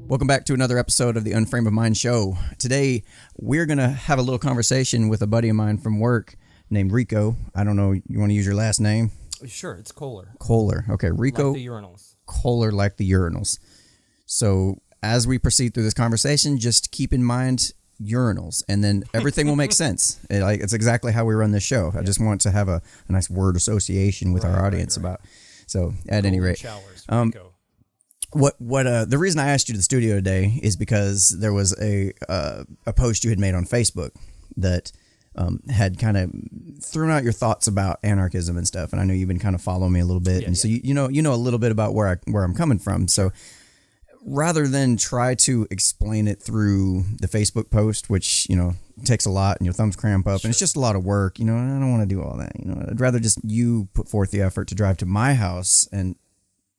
Welcome back to another episode of the Unframe of Mind show. Today, we're going to have a little conversation with a buddy of mine from work named Rico. I don't know, you want to use your last name? Sure, it's Kohler. Kohler. Okay, Rico. Like the urinals. Kohler, like the urinals. So, as we proceed through this conversation, just keep in mind urinals, and then everything will make sense. It's exactly how we run this show. I just want to have a nice word association with our audience about. So, at any rate. Showers, What the reason I asked you to the studio today is because there was a post you had made on Facebook that had kind of thrown out your thoughts about anarchism and stuff, and I know you've been kind of following me a little bit, so you know a little bit about where I'm coming from. So rather than try to explain it through the Facebook post, which takes a lot and your thumbs cramp up, and it's just a lot of work, I don't want to do all that. I'd rather just you put forth the effort to drive to my house and.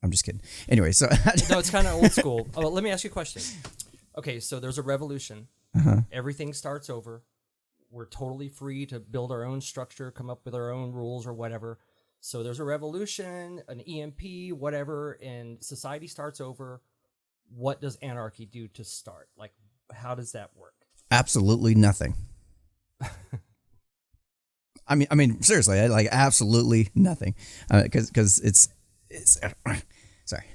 I'm just kidding. Anyway, so no, it's kind of old school. Oh, let me ask you a question. Okay, so there's a revolution. Everything starts over. We're totally free to build our own structure, come up with our own rules or whatever. So there's a revolution, an EMP, whatever, and society starts over. What does anarchy do to start? Like, how does that work? Absolutely nothing. I mean, seriously, like absolutely nothing, because it's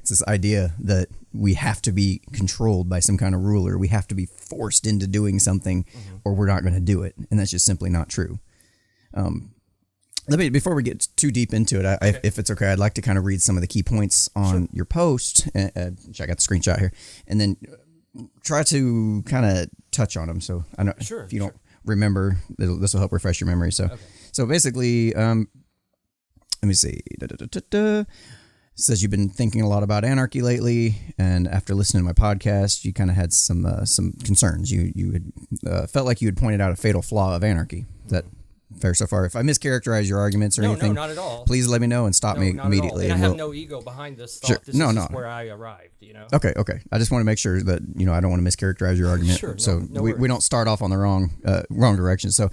this idea that we have to be controlled by some kind of ruler. We have to be forced into doing something, or we're not going to do it, and that's just simply not true. Before we get too deep into it, if it's okay, I'd like to kind of read some of the key points on your post. Which I got the screenshot here, and then try to kind of touch on them. So I know if you don't remember, this will help refresh your memory. So basically, let me see. It says you've been thinking a lot about anarchy lately, and after listening to my podcast, you kind of had some concerns. You had felt like you had pointed out a fatal flaw of anarchy. Is that fair so far? If I mischaracterize your arguments or anything, no, not at all. Please let me know and stop me immediately. And I have no ego behind this thought. Sure. This is just where I arrived. Okay. I just want to make sure that I don't want to mischaracterize your argument. Sure. We don't start off on the wrong direction. So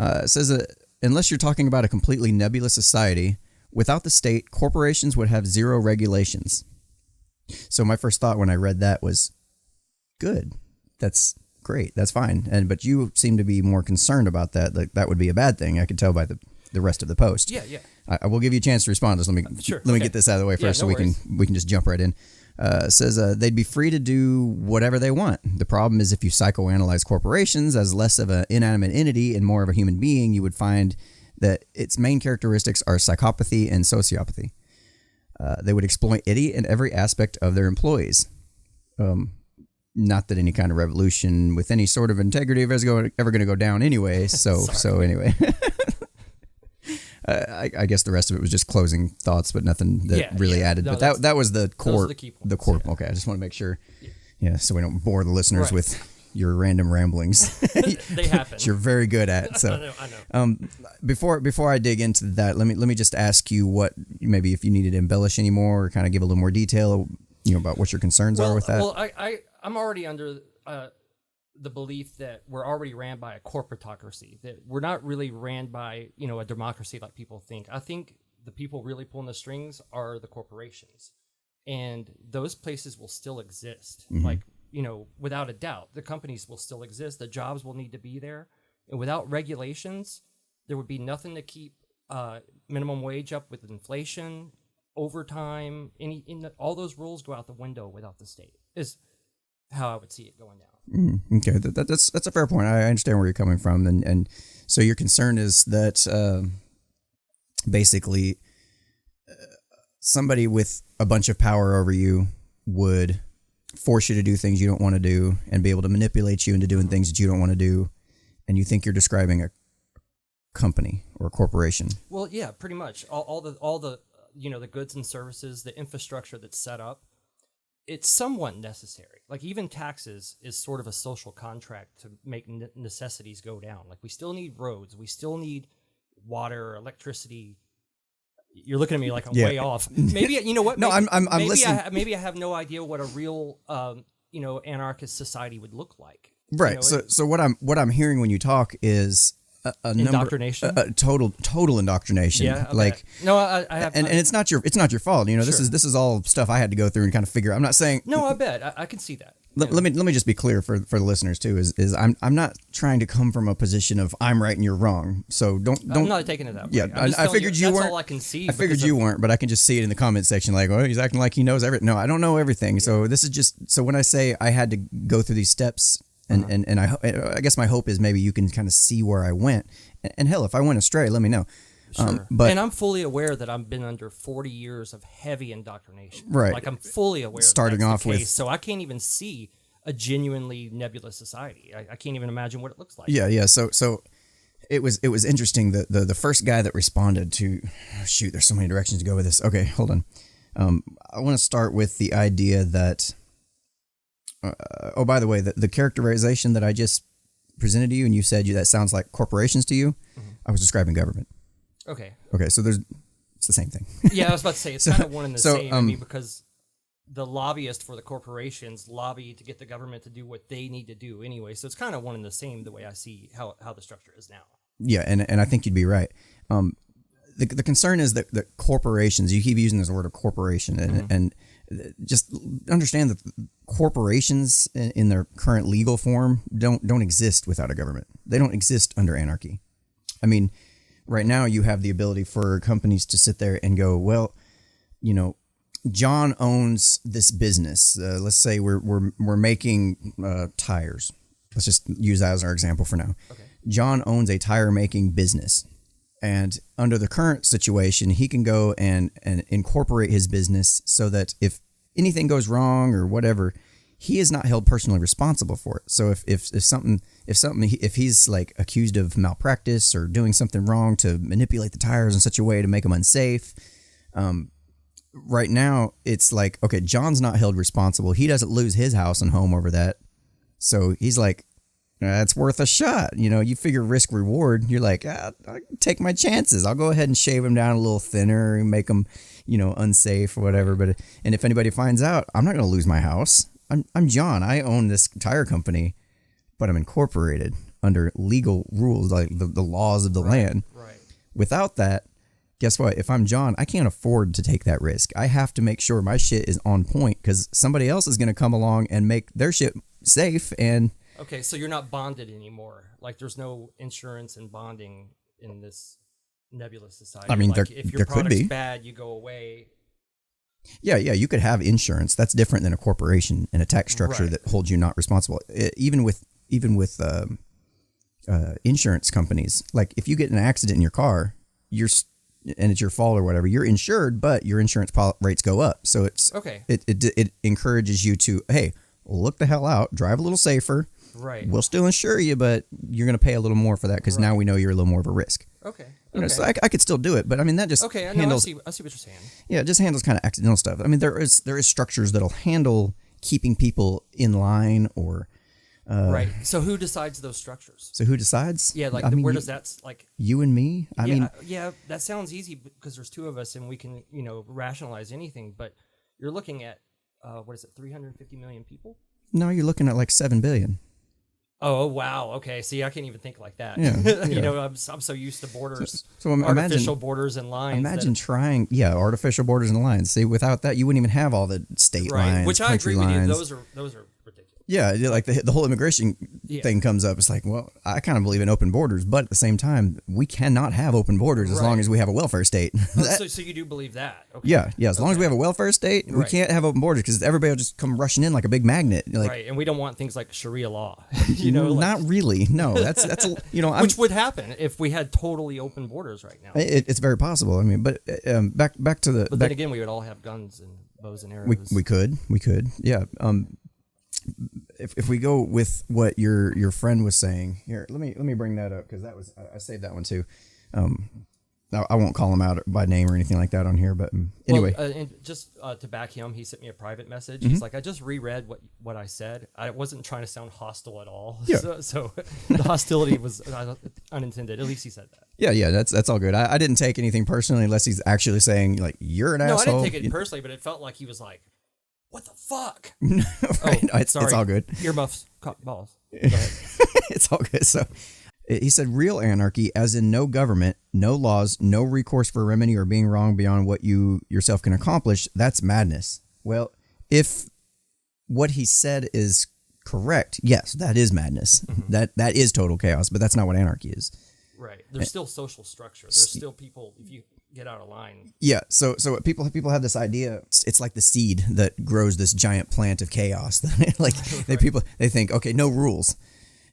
it says that unless you're talking about a completely nebulous society. Without the state, corporations would have zero regulations. So my first thought when I read that was, good. That's great. That's fine. But you seem to be more concerned about that. Like that would be a bad thing. I could tell by the rest of the post. Yeah. I will give you a chance to respond. Let me get this out of the way first, we can just jump right in. It says they'd be free to do whatever they want. The problem is if you psychoanalyze corporations as less of an inanimate entity and more of a human being, you would find that its main characteristics are psychopathy and sociopathy. They would exploit any and every aspect of their employees. Not that any kind of revolution with any sort of integrity is ever going to go down anyway. So anyway, I guess the rest of it was just closing thoughts, but nothing that really added. No, but that was the core. Those are the key points, the core. Okay, I just want to make sure. Yeah, so we don't bore the listeners with your random ramblings. They happen. Which you're very good at. So I know. Before I dig into that, let me just ask you what maybe if you needed to embellish any more or kind of give a little more detail, about what your concerns are with that. Well, I'm already under the belief that we're already ran by a corporatocracy, that we're not really ran by a democracy like people think. I think the people really pulling the strings are the corporations, and those places will still exist. Like. Without a doubt, the companies will still exist. The jobs will need to be there. And without regulations, there would be nothing to keep minimum wage up with inflation, overtime. All those rules go out the window without the state, is how I would see it going down. Okay, that's a fair point. I understand where you're coming from. And so your concern is that basically somebody with a bunch of power over you would force you to do things you don't want to do and be able to manipulate you into doing things that you don't want to do, and you think you're describing a company or a corporation. Well, yeah, pretty much. All the the goods and services, the infrastructure that's set up, it's somewhat necessary. Like even taxes is sort of a social contract to make necessities go down. Like we still need roads, we still need water, electricity. You're looking at me like I'm way off. Maybe you know what? No, maybe, I'm maybe listening. Maybe I have no idea what a real anarchist society would look like. Right. So what I'm hearing when you talk is a indoctrination. Total indoctrination. Yeah, okay. Like no, I have, and it's not your fault. You know, this is all stuff I had to go through and kind of figure out. I'm not saying no. I bet I can see that. Let me just be clear for the listeners too. Is I'm not trying to come from a position of I'm right and you're wrong. So don't. I'm not taking it that way. Yeah, I figured you weren't. That's all I can see. I figured you weren't, but I can just see it in the comment section. Like, oh, he's acting like he knows everything. No, I don't know everything. Yeah. So this is just so when I say I had to go through these steps, and I guess my hope is maybe you can kind of see where I went. And hell, if I went astray, let me know. Sure. And I'm fully aware that I've been under 40 years of heavy indoctrination. Right. Like I'm fully aware. Starting off with, so I can't even see a genuinely nebulous society. I can't even imagine what it looks like. Yeah. So it was interesting. The first guy that responded to, shoot, there's so many directions to go with this. Okay, hold on. I want to start with the idea that. Oh, by the way, the characterization that I just presented to you, and you said that sounds like corporations to you. Mm-hmm. I was describing government. Okay. So it's the same thing. Yeah, I was about to say it's kind of one and the same. I mean, because the lobbyist for the corporations lobby to get the government to do what they need to do anyway. So it's kind of one and the same the way I see how the structure is now. Yeah, and I think you'd be right. The concern is that corporations, you keep using this word of corporation, and just understand that corporations in their current legal form don't exist without a government. They don't exist under anarchy. I mean, right now you have the ability for companies to sit there and go, well, you know, John owns this business. Let's say we're making tires. Let's just use that as our example for now. Okay. John owns a tire making business. And under the current situation, he can go and incorporate his business so that if anything goes wrong or whatever, he is not held personally responsible for it. So if he's like accused of malpractice or doing something wrong to manipulate the tires in such a way to make them unsafe, right now it's like, okay, John's not held responsible. He doesn't lose his house and home over that. So he's like, it's worth a shot. You know, you figure risk reward. You're like, I take my chances. I'll go ahead and shave him down a little thinner and make him, you know, unsafe or whatever. And if anybody finds out, I'm not going to lose my house. I'm John. I own this tire company, but I'm incorporated under legal rules, like the laws of the land. Right. Without that, guess what? If I'm John, I can't afford to take that risk. I have to make sure my shit is on point because somebody else is going to come along and make their shit safe. And okay, so you're not bonded anymore. Like there's no insurance and bonding in this nebulous society. I mean, like, if your product's could be bad, you go away. Yeah, you could have insurance. That's different than a corporation and a tax structure that holds you not responsible. Even with insurance companies, like if you get in an accident in your car, and it's your fault or whatever, you're insured, but your insurance rates go up. So it's okay. It encourages you to, hey, look the hell out, drive a little safer. Right. We'll still insure you, but you're going to pay a little more for that because now we know you're a little more of a risk. Okay. You know, so I could still do it, but I mean that just handles. I see what you're saying. Yeah, it just handles kind of accidental stuff. I mean, there is structures that'll handle keeping people in line or. Right. So who decides those structures? So who decides? Yeah, like where does that like you and me? I mean, that sounds easy because there's two of us and we can rationalize anything. But you're looking at 350 million people? No, you're looking at like 7 billion. Oh wow! Okay, see, I can't even think like that. Yeah. I'm so used to borders, so artificial borders and lines. Imagine trying, artificial borders and lines. See, without that, you wouldn't even have all the state lines, which I agree lines. with you. Those are ridiculous. Yeah, like the whole immigration thing comes up. It's like, well, I kind of believe in open borders, but at the same time, we cannot have open borders as long as we have a welfare state. So you do believe that? Okay. Yeah. As long as we have a welfare state, we can't have open borders because everybody will just come rushing in like a big magnet. Like, right, and we don't want things like Sharia law. Not really. No, that's which would happen if we had totally open borders right now. It's very possible. I mean, but back to the. But then again, we would all have guns and bows and arrows. We could. Yeah. If we go with what your friend was saying here, let me bring that up because that was I saved that one too. I won't call him out by name or anything like that on here, but anyway. And just to back him, he sent me a private message. He's like, I just reread what I said. I wasn't trying to sound hostile at all. Yeah. So the hostility was unintended. At least he said that. Yeah, that's all good. I didn't take anything personally unless he's actually saying like you're an asshole. No, I didn't take it personally, but it felt like he was like, what the fuck? Right. It's all good. Earmuffs, balls. It's all good. So He said real anarchy, as in no government, no laws, no recourse for remedy or being wrong beyond what you yourself can accomplish. That's madness. Well, if what he said is correct, yes, that is madness. That is total chaos, but that's not what anarchy is. Right. There's still social structure. There's still people, if you get out of line. Yeah. So people have this idea. It's like the seed that grows this giant plant of chaos. Like they think, okay, no rules.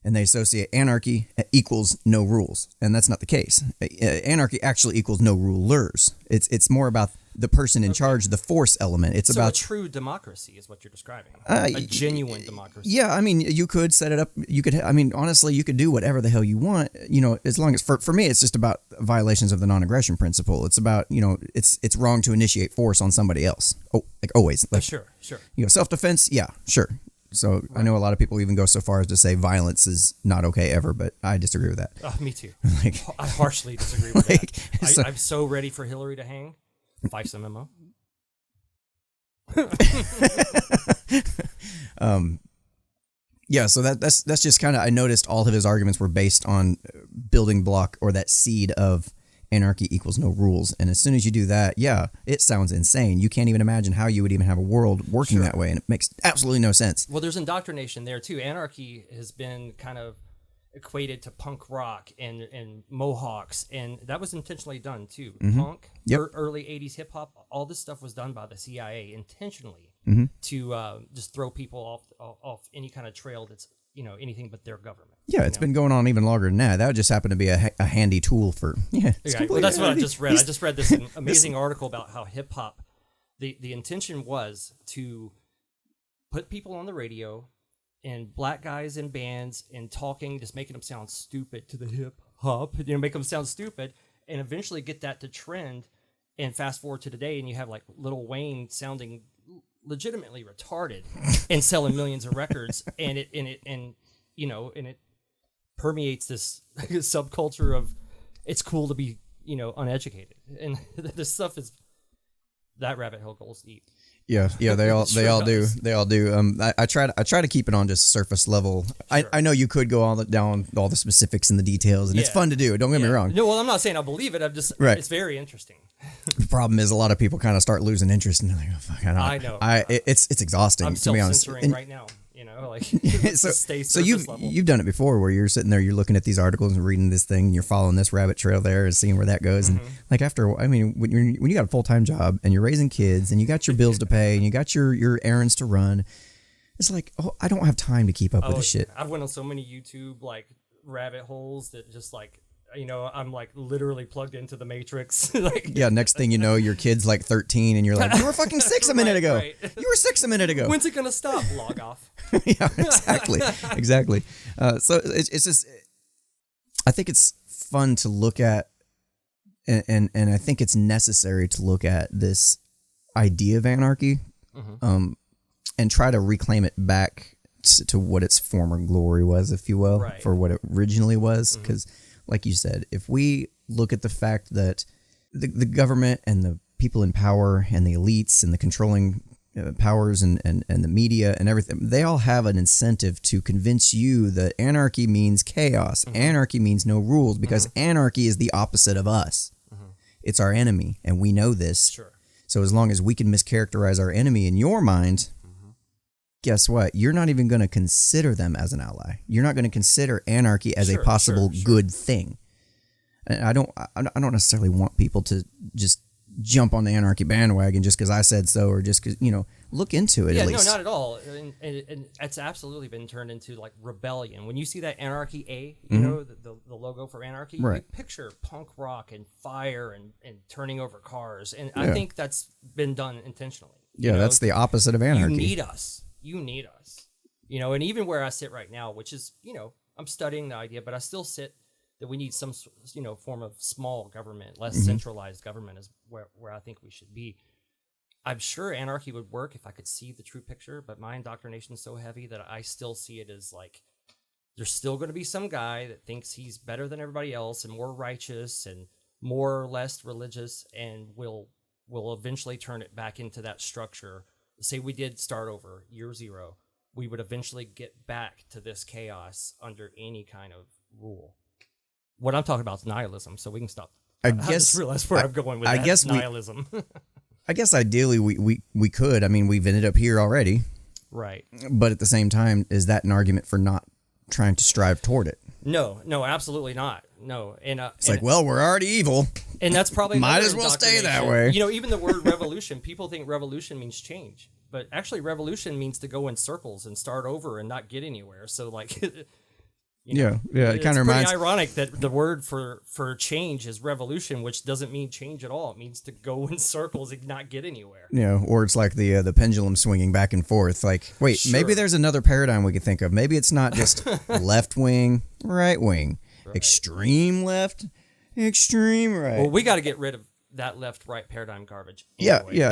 And they associate anarchy equals no rules. And that's not the case. Anarchy actually equals no rulers. It's more about the person in charge, the force element. It's about a true democracy is what you're describing. A genuine democracy. Yeah, I mean, you could set it up. You could, I mean, honestly, you could do whatever the hell you want. You know, as long as for me, it's just about violations of the non-aggression principle. It's about, you know, it's wrong to initiate force on somebody else. Oh, like always. Like, sure. You know, self-defense. Yeah, sure. So right. I know a lot of people even go so far as to say violence is not okay ever, but I disagree with that. Me too. Like, I harshly disagree with that. I'm so ready for Hillary to hang. FISA memo. Yeah, so that's just kind of, I noticed all of his arguments were based on building block or that seed of anarchy equals no rules. And as soon as you do that, yeah, it sounds insane. You can't even imagine how you would even have a world working that way. And it makes absolutely no sense. Well, there's indoctrination there too. Anarchy has been kind of equated to punk rock and Mohawks, and that was intentionally done too. Punk, early 80s hip hop, all this stuff was done by the CIA intentionally to just throw people off any kind of trail that's, you know, anything but their government. Yeah, it's been going on even longer than that. That would just happen to be a handy tool for, Well, that's what I just read. I just read this amazing article about how hip hop, the intention was to put people on the radio and black guys in bands and talking, just making them sound stupid to the hip hop, you know, make them sound stupid, and eventually get that to trend. And fast forward to today, and you have like Lil Wayne sounding legitimately retarded and selling millions of records, and it permeates this subculture of it's cool to be, you know, uneducated, and this stuff is that rabbit hole goes deep. Yeah, they all do. I try to keep it on just surface level. Sure. I know you could go down all the specifics and the details, and it's fun to do. Don't get me wrong. No, well, I'm not saying I believe it. I'm just it's very interesting. The problem is a lot of people kind of start losing interest, and they're like, "Oh fuck, I know." It's exhausting. I'm to be honest. self-censoring right now. You know, like so you've done it before, where you're sitting there, you're looking at these articles and reading this thing, and you're following this rabbit trail there and seeing where that goes. And like after, I mean, when you got a full time job and you're raising kids and you got your bills to pay and you got your errands to run, it's like, oh, I don't have time to keep up with this shit. I've went on so many YouTube like rabbit holes that just like, you know, I'm like literally plugged into the Matrix. Like, yeah, next thing you know, your kid's like 13 and you're like, you were fucking 6 a minute ago. Right. You were 6 a minute ago. When's it going to stop? Log off. Yeah, exactly. So it's just, I think it's fun to look at, and I think it's necessary to look at this idea of anarchy, and try to reclaim it back to what its former glory was, if you will, for what it originally was. Because like you said, if we look at the fact that the government and the people in power and the elites and the controlling powers and the media and everything, they all have an incentive to convince you that anarchy means chaos. Anarchy means no rules, because anarchy is the opposite of us. It's our enemy, and we know this. Sure. So as long as we can mischaracterize our enemy in your mind, guess what? You're not even going to consider them as an ally. You're not going to consider anarchy as a possible good thing. And I don't necessarily want people to just jump on the anarchy bandwagon just because I said so, or just because, you know, look into it at least. No, not at all. And it's absolutely been turned into like rebellion. When you see that Anarchy A, you know, the logo for anarchy, you picture punk rock and fire and turning over cars. And I think that's been done intentionally. Yeah, that's the opposite of anarchy. You need us. You know, and even where I sit right now, which is, you know, I'm studying the idea, but I still sit that we need some, you know, form of small government, less centralized government is where I think we should be. I'm sure anarchy would work if I could see the true picture, but my indoctrination is so heavy that I still see it as like, there's still going to be some guy that thinks he's better than everybody else and more righteous and more or less religious, and will eventually turn it back into that structure. Say we did start over year zero, we would eventually get back to this chaos under any kind of rule. What I'm talking about is nihilism, so we can stop. I just guess realized where I'm going with I that. guess nihilism. I guess ideally we could. I mean, we've ended up here already. Right. But at the same time, is that an argument for not trying to strive toward it? No, absolutely not. No. And it's like, well, we're already evil. And that's probably might as well stay that way. You know, even the word revolution, people think revolution means change. But actually revolution means to go in circles and start over and not get anywhere. So like yeah, it kind of reminds. It's pretty ironic that the word for change is revolution, which doesn't mean change at all. It means to go in circles and not get anywhere. Or it's like the pendulum swinging back and forth. Like, wait, maybe there's another paradigm we could think of. Maybe it's not just left wing, right wing, extreme left, extreme right. Well, we got to get rid of that left-right paradigm garbage. Anyway. Yeah.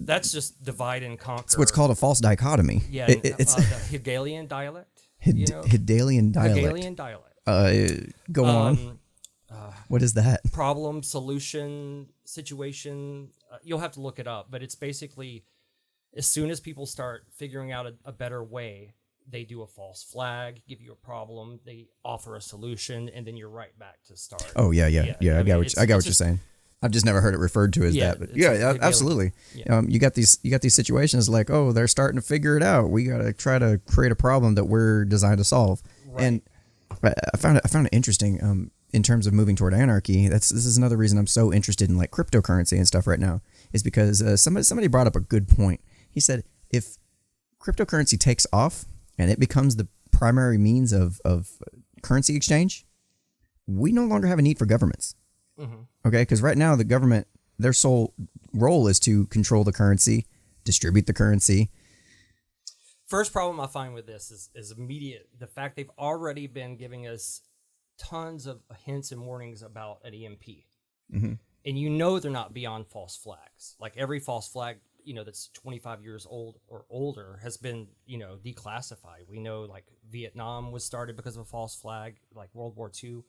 That's just divide and conquer. It's what's called a false dichotomy. Yeah, it's the Hegelian dialect. Hegelian dialect. Hegelian dialect. Go on. What is that? Problem, solution, situation. You'll have to look it up, but it's basically as soon as people start figuring out a better way, they do a false flag, give you a problem, they offer a solution, and then you're right back to start. Oh yeah. I got what you're saying. I've just never heard it referred to as that, but absolutely. Yeah. You got these situations like, oh, they're starting to figure it out. We got to try to create a problem that we're designed to solve. Right. And I found it interesting in terms of moving toward anarchy. This is another reason I'm so interested in like cryptocurrency and stuff right now, is because somebody brought up a good point. He said if cryptocurrency takes off and it becomes the primary means of currency exchange, we no longer have a need for governments. Mm-hmm. Okay, because right now the government, their sole role is to control the currency, distribute the currency. First problem I find with this is immediate. The fact they've already been giving us tons of hints and warnings about an EMP. Mm-hmm. And they're not beyond false flags. Like every false flag, that's 25 years old or older has been, declassified. We know like Vietnam was started because of a false flag, like World War II.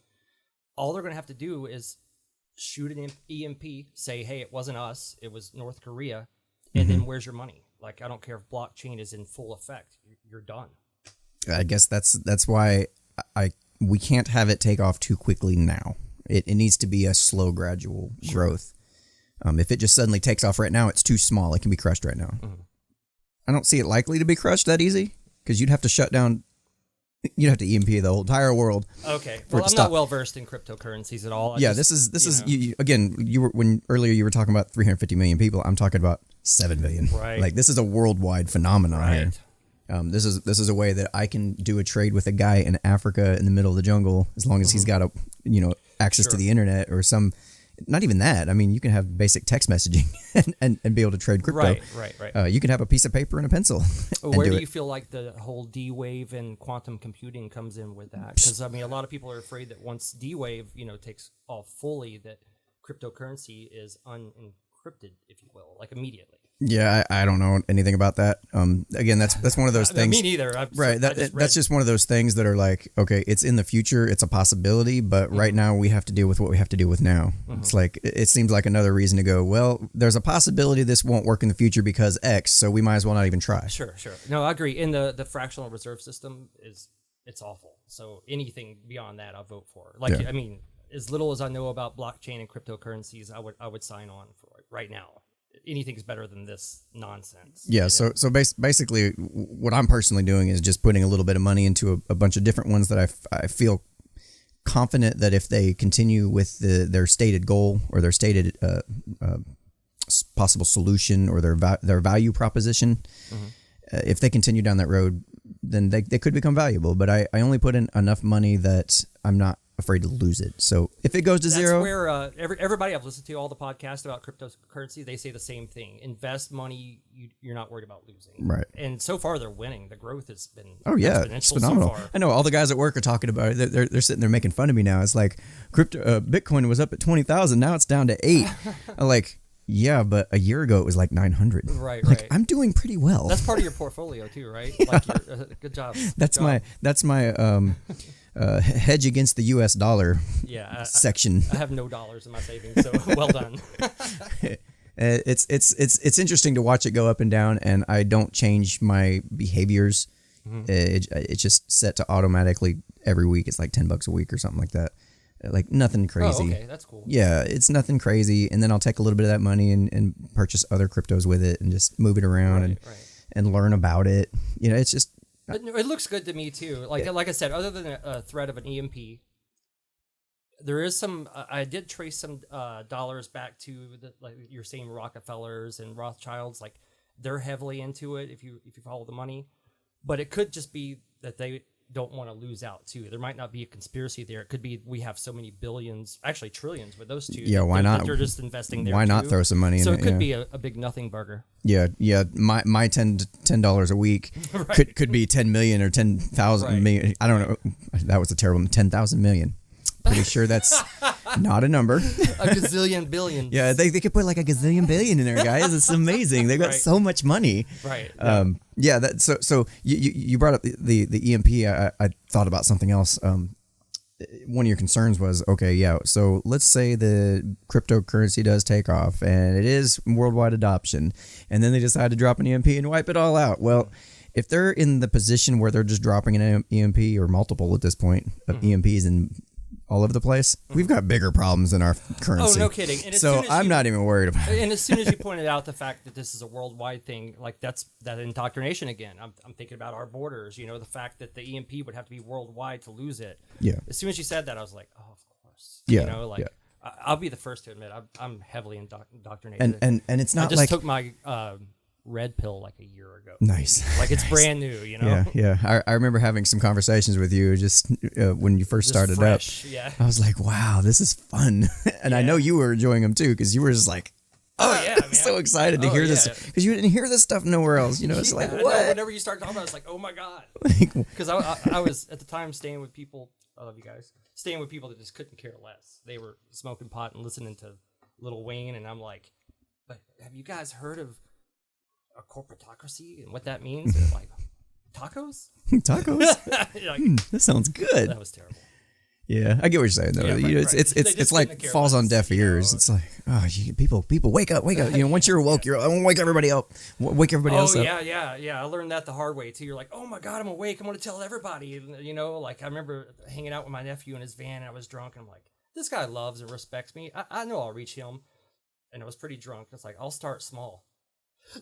All they're going to have to do is shoot an EMP, say, hey, it wasn't us, it was North Korea, and then where's your money? Like, I don't care if blockchain is in full effect, you're done. I guess that's why we can't have it take off too quickly now. It needs to be a slow, gradual growth. If it just suddenly takes off right now, it's too small. It can be crushed right now. Mm-hmm. I don't see it likely to be crushed that easy, because you'd have to shut down. You'd have to EMP the whole entire world. Okay. Well, I'm not well versed in cryptocurrencies at all. This is again. When earlier you were talking about 350 million people. I'm talking about 7 million. Right. Like this is a worldwide phenomenon here. This is a way that I can do a trade with a guy in Africa in the middle of the jungle, as long as he's got access to the internet or some. Not even that. I mean, you can have basic text messaging and be able to trade crypto. Right. You can have a piece of paper and a pencil. Where do you feel like the whole D-Wave and quantum computing comes in with that? Because, I mean, a lot of people are afraid that once D-Wave, takes off fully, that cryptocurrency is unencrypted, if you will, like immediately. Yeah, I don't know anything about that. Again, that's one of those things. Me neither. That's just one of those things that are like, okay, it's in the future, it's a possibility, but right now we have to deal with what we have to deal with now. Mm-hmm. It's like it seems like another reason to go, well, there's a possibility this won't work in the future because X, so we might as well not even try. Sure. No, I agree. In the fractional reserve system it's awful. So anything beyond that, I'll vote for. Like, I mean, as little as I know about blockchain and cryptocurrencies, I would sign on for it right now. Anything's better than this nonsense. Yeah, so basically what I'm personally doing is just putting a little bit of money into a bunch of different ones that I feel confident that if they continue with their stated goal or their stated possible solution or their value proposition, if they continue down that road, then they could become valuable. But I only put in enough money that I'm not afraid to lose it. So if it goes to zero, that's where everybody I've listened to all the podcasts about cryptocurrency, they say the same thing. Invest money, you're not worried about losing. Right. And so far they're winning. The growth has been it's phenomenal. So far. I know all the guys at work are talking about it. They're sitting there making fun of me now. It's like Bitcoin was up at 20,000, now it's down to 8. I'm like, yeah, but a year ago it was like 900. Right. I'm doing pretty well. That's part of your portfolio too, right? Like, good job. That's my hedge against the U.S. dollar section. I have no dollars in my savings, so well done. It's interesting to watch it go up and down, and I don't change my behaviors. Mm-hmm. It's just set to automatically every week. It's like $10 a week or something like that. like nothing crazy. Oh, okay, that's cool. Yeah, it's nothing crazy. And then I'll take a little bit of that money and purchase other cryptos with it and just move it around and learn about it. You know, it's just. It looks good to me too. Like I said, other than a threat of an EMP, there is some. I did trace some dollars back to like you're saying, Rockefellers and Rothschilds. Like they're heavily into it if you follow the money, but it could just be that they don't want to lose out too. There might not be a conspiracy there. It could be we have so many billions, actually trillions with those two. Yeah, why not? They're just investing there. Why not throw some money in it? So it could be a big nothing burger. Yeah. My $10 a week could be 10 million or 10,000 million. I don't know. That was a terrible 10,000 million. Pretty sure that's not a number. A gazillion billion. Yeah, they could put like a gazillion billion in there, guys. It's amazing. They've got so much money. Right. Yeah. So you brought up the EMP. I thought about something else. One of your concerns was, okay, yeah. So let's say the cryptocurrency does take off and it is worldwide adoption, and then they decide to drop an EMP and wipe it all out. Well, if they're in the position where they're just dropping an EMP or multiple at this point of EMPs and all over the place, we've got bigger problems than our currency. Oh, no kidding. And so I'm not even worried about it. And as soon as you pointed out the fact that this is a worldwide thing, like that indoctrination again. I'm thinking about our borders, you know, the fact that the EMP would have to be worldwide to lose it. Yeah. As soon as you said that, I was like, oh, of course. Yeah. You know, like I'll be the first to admit I'm heavily indoctrinated. And it's not I just like took my red pill like a year ago. Nice. Like it's brand new, you know? Yeah. I remember having some conversations with you just when you first started fresh, up. Yeah. I was like, wow, this is fun. And I know you were enjoying them too, because you were just like, man. So excited to hear this, because you didn't hear this stuff nowhere else. You know, it's like, what? Whenever you start talking about it, it's like, oh my God. Because I was at the time staying with people, I love you guys, staying with people that just couldn't care less. They were smoking pot and listening to Lil Wayne, and I'm like, but have you guys heard of a corporatocracy and what that means? They're like, tacos? Tacos? Like, that sounds good. that was terrible. Yeah, I get what you're saying though. Yeah, you know, it's like falls on deaf ears. It's like, oh, people wake up. You know, once you're awoke, I want to wake everybody up. Wake everybody else up. Yeah. I learned that the hard way too. You're like, oh my God, I'm awake. I'm going to tell everybody. You know, like I remember hanging out with my nephew in his van, and I was drunk, and I'm like, this guy loves and respects me. I know I'll reach him. And I was pretty drunk. It's like, I'll start small.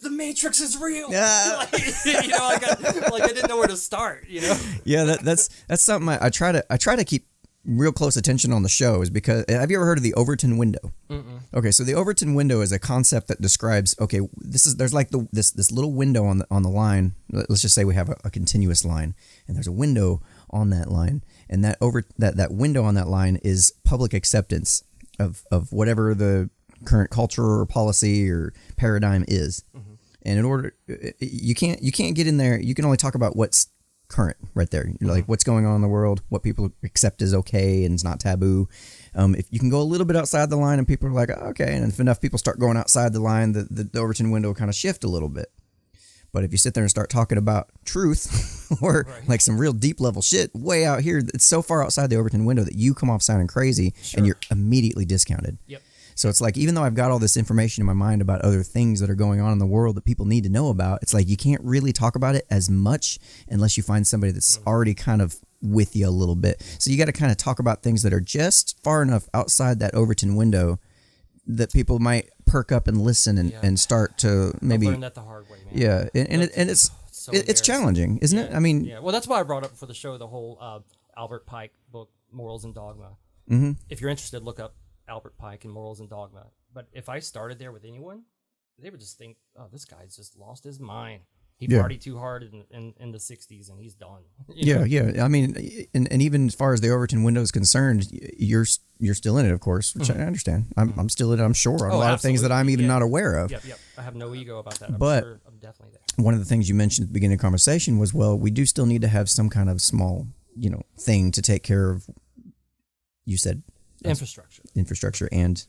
The Matrix is real. Yeah. You know, I didn't know where to start. You know. Yeah, that's something I try to keep real close attention on the show, is because, have you ever heard of the Overton window? Mm-mm. Okay, so the Overton window is a concept that describes, okay, there's like this little window on the line. Let's just say we have a continuous line, and there's a window on that line, and that window on that line is public acceptance of whatever the current culture or policy or paradigm is. Mm-hmm. And in order, you can't get in there. You can only talk about what's current right there. You're like, what's going on in the world, what people accept is okay and it's not taboo. If you can go a little bit outside the line and people are like, oh, okay, and if enough people start going outside the line, the Overton window will kind of shift a little bit. But if you sit there and start talking about truth or like some real deep level shit way out here, it's so far outside the Overton window that you come off sounding crazy and you're immediately discounted. Yep. So it's like, even though I've got all this information in my mind about other things that are going on in the world that people need to know about, it's like you can't really talk about it as much unless you find somebody that's already kind of with you a little bit. So you got to kind of talk about things that are just far enough outside that Overton window that people might perk up and listen and start to maybe. I learned that the hard way, man. Yeah, and it's challenging, isn't it? I mean, yeah. Well, that's why I brought up for the show the whole Albert Pike book, Morals and Dogma. Mm-hmm. If you're interested, look up Albert Pike and Morals and Dogma. But if I started there with anyone, they would just think, oh, this guy's just lost his mind. He partied too hard in the 60s and he's done. Yeah. I mean, and even as far as the Overton window is concerned, you're still in it, of course, which I understand. I'm still in it, I'm sure, on a lot of things that I'm even not aware of. Yep. I have no ego about that. But I'm definitely there. One of the things you mentioned at the beginning of the conversation was, well, we do still need to have some kind of small, thing to take care of, you said, infrastructure and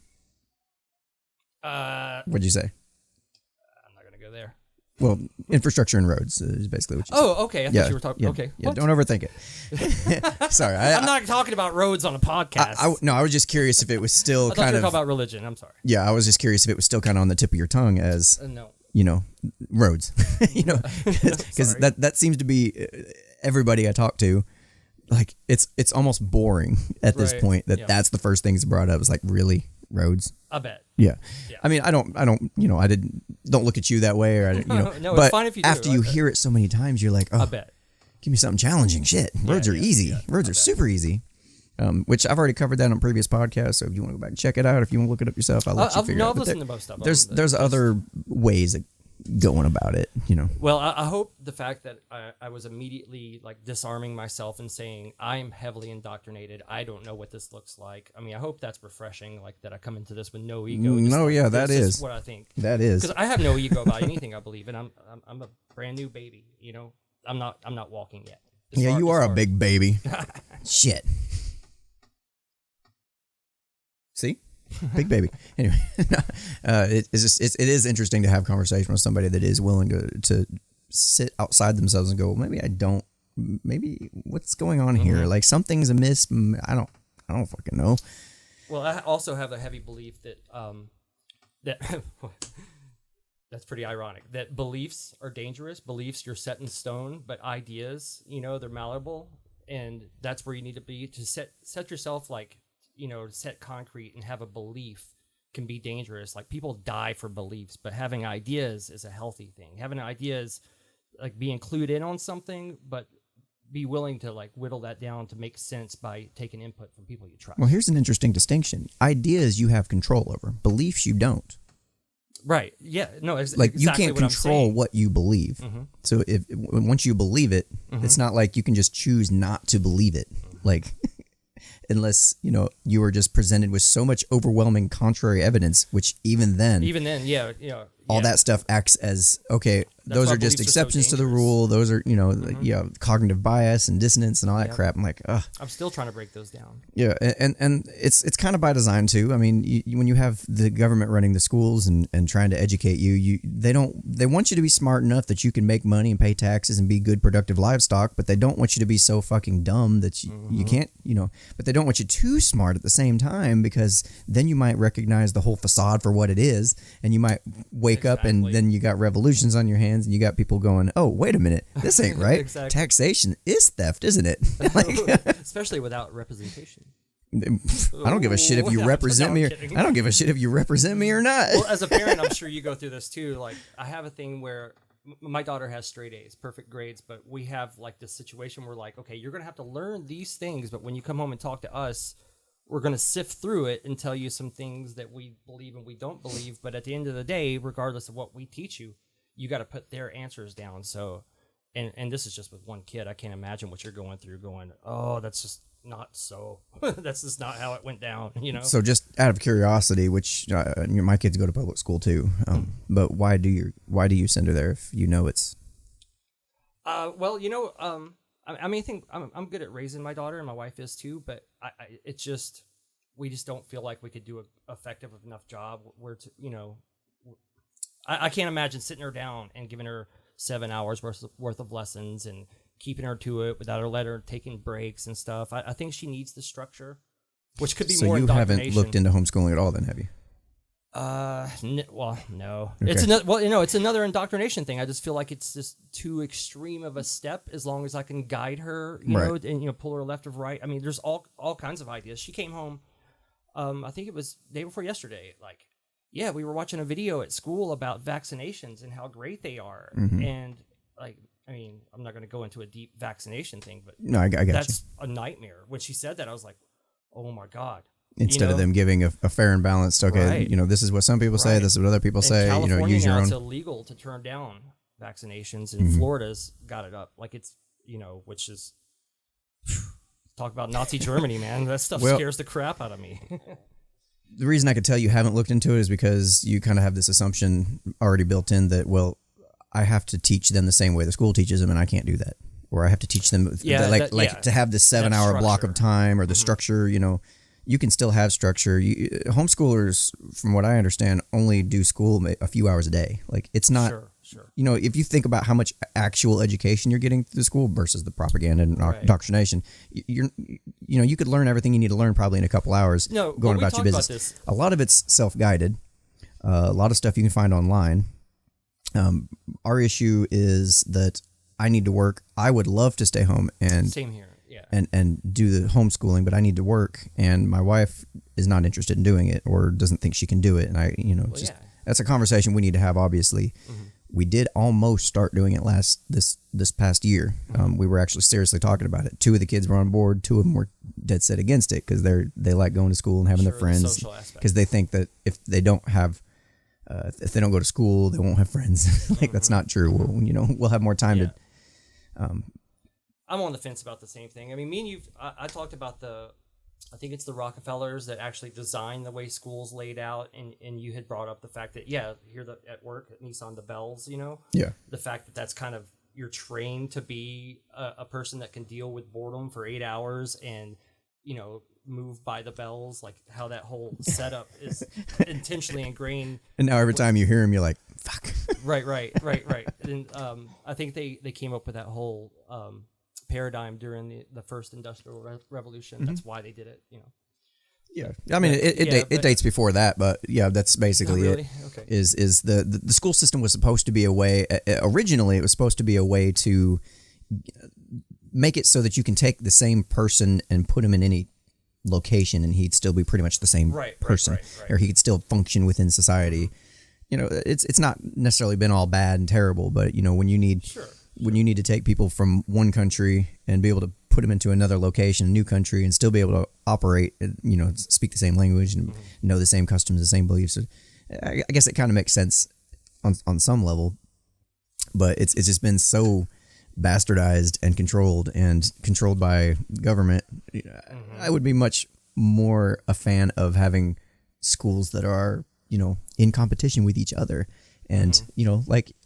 what'd you say? I'm not gonna go there. Well, infrastructure and roads is basically what you said. Oh, okay. I thought you were talking. Okay. Yeah, don't overthink it. Sorry, I'm not talking about roads on a podcast. I was just curious if it was still I thought you were talking about religion. I'm sorry. Yeah, I was just curious if it was still kind of on the tip of your tongue as no. Roads. Because that seems to be everybody I talk to like it's almost boring at this point that's the first thing that's brought up. It's like, really, roads? I bet. Yeah. I mean, I don't don't look at you that way, or No, but it's fine if you do. after you hear it so many times, you're like, oh, I bet. Give me something challenging. Shit, roads are easy. Roads are super easy. Which I've already covered that on previous podcasts. So if you want to go back and check it out, if you want to look it up yourself, I'll let you figure it out. I've listened to most stuff. There's other ways of going about it, Well, I hope the fact that I was immediately like disarming myself and saying I'm heavily indoctrinated. I don't know what this looks like. I mean, I hope that's refreshing. Like that I come into this with no ego. That is what I think. That is because I have no ego about anything I believe in. I'm a brand new baby. I'm not walking yet. You are a big baby. Shit. See, big baby. Anyway, it is interesting to have conversation with somebody that is willing to sit outside themselves and go, well, maybe what's going on here? Like something's amiss. I don't fucking know. Well, I also have a heavy belief that that's pretty ironic. That beliefs are dangerous. Beliefs you're set in stone, but ideas, they're malleable, and that's where you need to be to set yourself like. Set concrete and have a belief can be dangerous. Like people die for beliefs, but having ideas is a healthy thing. Having ideas, like being clued in on something, but be willing to like whittle that down to make sense by taking input from people you trust. Well, here's an interesting distinction. Ideas you have control over. Beliefs you don't. Right. Yeah. No, like exactly you can't control what you believe. So once you believe it, it's not like you can just choose not to believe it. Like... Unless, you were just presented with so much overwhelming contrary evidence, which even then, all that stuff acts as, okay, those are just exceptions to the rule. Those are, cognitive bias and dissonance and all that crap. I'm like, ugh. I'm still trying to break those down. Yeah. And it's kind of by design too. I mean, when you have the government running the schools and trying to educate they want you to be smart enough that you can make money and pay taxes and be good, productive livestock, but they don't want you to be so fucking dumb that you can't, but they don't want you too smart at the same time, because then you might recognize the whole facade for what it is, and you might wake up and then you got revolutions on your hands and you got people going, oh, wait a minute, this ain't right. Exactly. Taxation is theft, isn't it? Especially without representation. I don't give a shit if you represent me. I don't give a shit if you represent me or not. Well, as a parent, I'm sure you go through this too. Like I have a thing where my daughter has straight A's, perfect grades, but we have like this situation where like, okay, you're going to have to learn these things, but when you come home and talk to us, we're going to sift through it and tell you some things that we believe and we don't believe. But at the end of the day, regardless of what we teach you, you got to put their answers down. So, and this is just with one kid. I can't imagine what you're going through going, oh, that's just not so. That's just not how it went down, So just out of curiosity, which my kids go to public school too. But why do you send her there if you know it's? Well, I mean, I think I'm good at raising my daughter, and my wife is too. But it's just we just don't feel like we could do an effective enough job. I can't imagine sitting her down and giving her 7 hours worth of lessons and keeping her to it without her letter taking breaks and stuff. I think she needs the structure, which could be more indoctrination. So you haven't looked into homeschooling at all, then, have you? Well, no. Okay. It's another indoctrination thing. I just feel like it's just too extreme of a step. As long as I can guide her, and pull her left or right. I mean, there's all kinds of ideas. She came home. I think it was day before yesterday. Like, yeah, we were watching a video at school about vaccinations and how great they are, and like. I mean, I'm not going to go into a deep vaccination thing, but no, I got that's a nightmare. When she said that, I was like, oh my God. Instead of them giving a fair and balanced, okay, right. This is what some people say, this is what other people say, California use your now own. It's illegal to turn down vaccinations, and Florida's got it up. Like it's, which is, talk about Nazi Germany, man. That stuff scares the crap out of me. The reason I could tell you haven't looked into it is because you kind of have this assumption already built in that, well, I have to teach them the same way the school teaches them, and I can't do that. Or I have to teach them to have this 7-hour block of time or the structure. You can still have structure. Homeschoolers, from what I understand, only do school a few hours a day. Like it's not. Sure. If you think about how much actual education you're getting through school versus the propaganda and indoctrination, you could learn everything you need to learn probably in a couple hours. Going about your business. A lot of it's self-guided. A lot of stuff you can find online. Our issue is that I need to work. I would love to stay home and same here. and do the homeschooling, but I need to work, and my wife is not interested in doing it or doesn't think she can do it. And that's a conversation we need to have. Obviously, we did almost start doing it this past year. We were actually seriously talking about it. 2 of the kids were on board. 2 of them were dead set against it because they like going to school and having their friends, because they think that if they don't go to school, they won't have friends. That's not true. We'll have more time to. I'm on the fence about the same thing. I mean, me and I talked about I think it's the Rockefellers that actually designed the way schools laid out, and you had brought up the fact that here at work at Nissan, the bells, the fact that that's kind of, you're trained to be a person that can deal with boredom for 8 hours and move by the bells, like how that whole setup is intentionally ingrained. And now every time you hear him, you're like, fuck. Right. And I think they came up with that whole paradigm during the first industrial revolution. That's why they did it, Yeah, I mean, it dates before that, but yeah, that's basically it. Okay. Is the school system was supposed to be a way, originally it was supposed to be a way to make it so that you can take the same person and put him in any location and he'd still be pretty much the same person, right. Or he could still function within society. It's not necessarily been all bad and terrible, but when you need to take people from one country and be able to put them into another location, a new country, and still be able to operate, speak the same language and know the same customs, the same beliefs. I guess it kind of makes sense on some level, but it's just been so bastardized and controlled by government. I would be much more a fan of having schools that are, in competition with each other. And,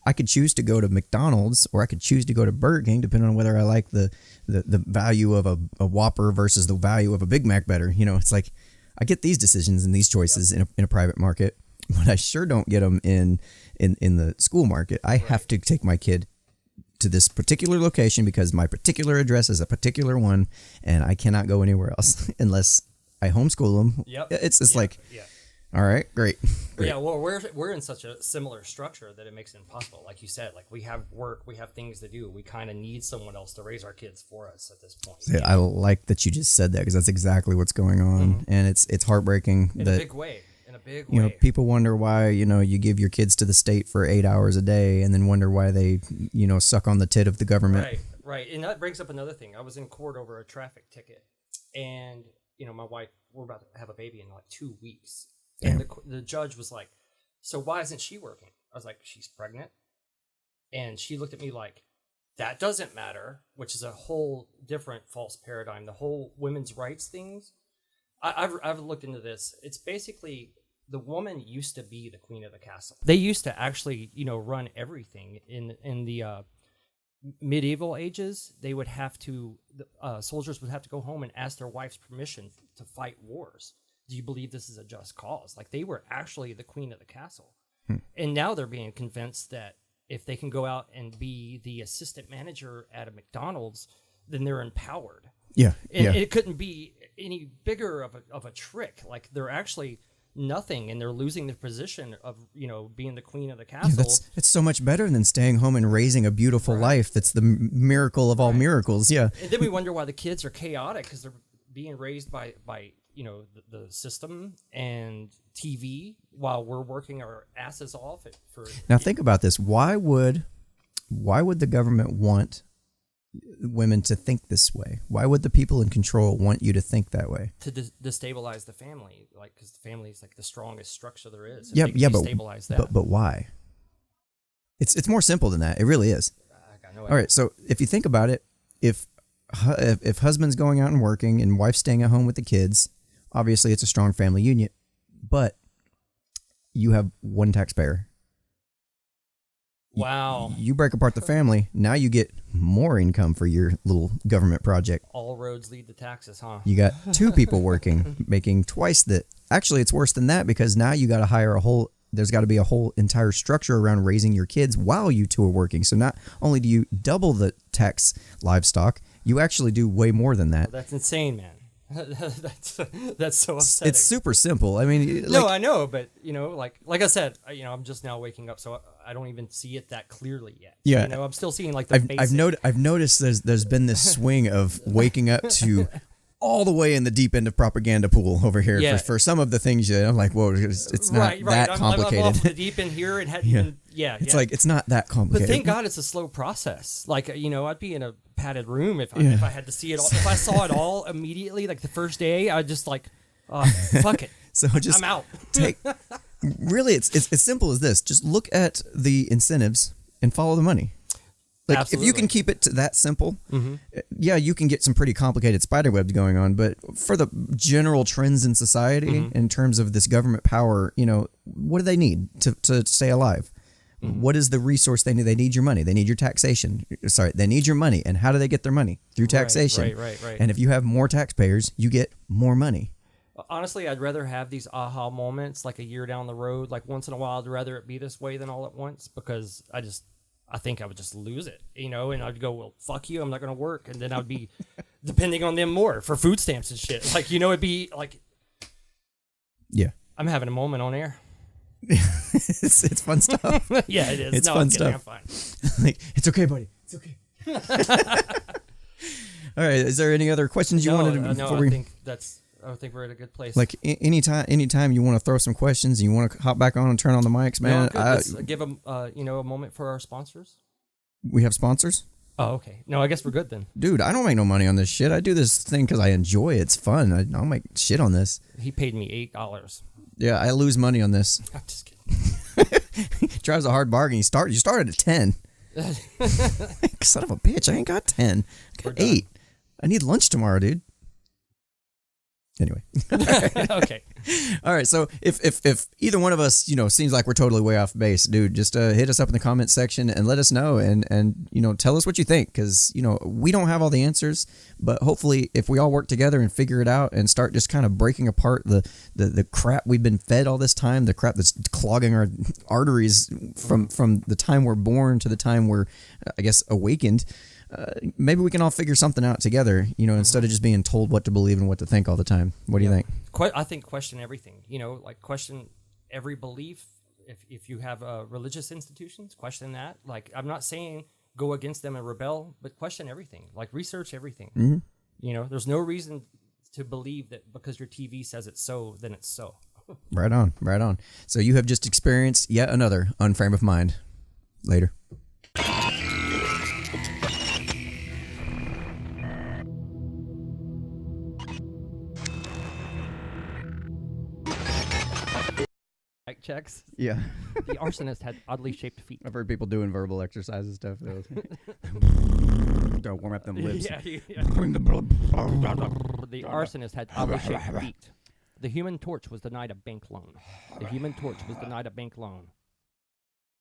I could choose to go to McDonald's or I could choose to go to Burger King, depending on whether I like the value of a Whopper versus the value of a Big Mac better. It's like I get these decisions and these choices in a private market, but I sure don't get them in the school market. I have to take my kid to this particular location because my particular address is a particular one, and I cannot go anywhere else unless I homeschool them. It's like. All right, great. Yeah, well, we're in such a similar structure that it makes it impossible. Like you said, like we have work, we have things to do. We kind of need someone else to raise our kids for us at this point. Yeah, I like that you just said that because that's exactly what's going on, and it's heartbreaking. In a big way. People wonder why you give your kids to the state for 8 hours a day, and then wonder why they suck on the tit of the government. Right, and that brings up another thing. I was in court over a traffic ticket, and my wife, we're about to have a baby in like 2 weeks. And the judge was like, so why isn't she working? I was like, she's pregnant. And she looked at me like, that doesn't matter, which is a whole different false paradigm. The whole women's rights things. I've looked into this. It's basically the woman used to be the queen of the castle. They used to actually, run everything in the medieval ages. They would have to, soldiers would have to go home and ask their wife's permission to fight wars. Do you believe this is a just cause? Like they were actually the queen of the castle. And now they're being convinced that if they can go out and be the assistant manager at a McDonald's, then they're empowered. Yeah. And it couldn't be any bigger of a trick. Like they're actually nothing and they're losing their position of, being the queen of the castle. Yeah, it's so much better than staying home and raising a beautiful life. That's the miracle of all miracles. Yeah. And then we wonder why the kids are chaotic because they're being raised by the system and TV while we're working our asses off for. Now think about this. Why would the government want women to think this way? Why would the people in control want you to think that way? To destabilize the family, like because the family is like the strongest structure there is. Yeah, destabilize that. But why? It's more simple than that. It really is. I got no idea. All right, so if you think about it, if husband's going out and working and wife's staying at home with the kids, obviously it's a strong family union, but you have one taxpayer. Wow. You break apart the family, now you get more income for your little government project. All roads lead to taxes, huh? You got 2 people working, making twice that. Actually, it's worse than that because now you got to hire there's got to be a whole entire structure around raising your kids while you 2 are working. So not only do you double the tax livestock, you actually do way more than that. Well, that's insane, man. that's so upsetting. It's super simple. I mean, No, I know, but like I said, I'm just now waking up, so I don't even see it that clearly yet. Yeah. I'm still seeing like the basic. I've noticed there's been this swing of waking up to all the way in the deep end of propaganda pool over here for some of the things that I'm like, whoa, it's not that complicated. I'm off the deep end here. It had even, It's like, it's not that complicated. But thank God it's a slow process. Like, I'd be in a padded room if I had to see it all. If I saw it all immediately, like the first day, I'd just like, fuck it. So just I'm out. Really, it's simple as this. Just look at the incentives and follow the money. Like, Absolutely. if you can keep it to that simple, you can get some pretty complicated spider webs going on. But for the general trends in society, in terms of this government power, what do they need to stay alive? What is the resource they need? They need your money. They need your taxation. Sorry, they need your money. And how do they get their money? Through taxation. Right. And if you have more taxpayers, you get more money. Honestly, I'd rather have these aha moments like a year down the road. Like once in a while, I'd rather it be this way than all at once, because I think I would just lose it, and I'd go, well, fuck you, I'm not going to work. And then I'd be depending on them more for food stamps and shit. Like, it'd be like, I'm having a moment on air. It's fun stuff. Yeah, it is. It's no, fun I'm stuff. I'm fine. Like, it's okay, buddy. It's okay. All right. Is there any other questions you wanted to? No, I think we're at a good place. Like anytime you want to throw some questions and you want to hop back on and turn on the mics, man. Let's give them, a moment for our sponsors. We have sponsors. Oh, okay. No, I guess we're good then. Dude, I don't make no money on this shit. I do this thing because I enjoy it. It's fun. I'll make shit on this. He paid me $8. Yeah, I lose money on this. I'm just kidding. Drives a hard bargain. You started at 10. Son of a bitch! I ain't got 10. I got 8. I need lunch tomorrow, dude. Anyway. Okay. All right. So if either one of us, seems like we're totally way off base, dude, just hit us up in the comments section and let us know and tell us what you think, because we don't have all the answers, but hopefully if we all work together and figure it out and start just kind of breaking apart the crap we've been fed all this time, the crap that's clogging our arteries from the time we're born to the time we're, I guess, awakened. Maybe we can all figure something out together, instead of just being told what to believe and what to think all the time. What do you think? I think question everything, like question every belief. If you have religious institutions, question that. Like, I'm not saying go against them and rebel, but question everything. Like, research everything. Mm-hmm. There's no reason to believe that because your TV says it's so, then it's so. Right on. So you have just experienced yet another Unframe of Mind. Later. Checks. Yeah. The arsonist had oddly shaped feet. I've heard people doing verbal exercises stuff. Don't warm up them lips. The arsonist had oddly shaped feet. The Human Torch was denied a bank loan.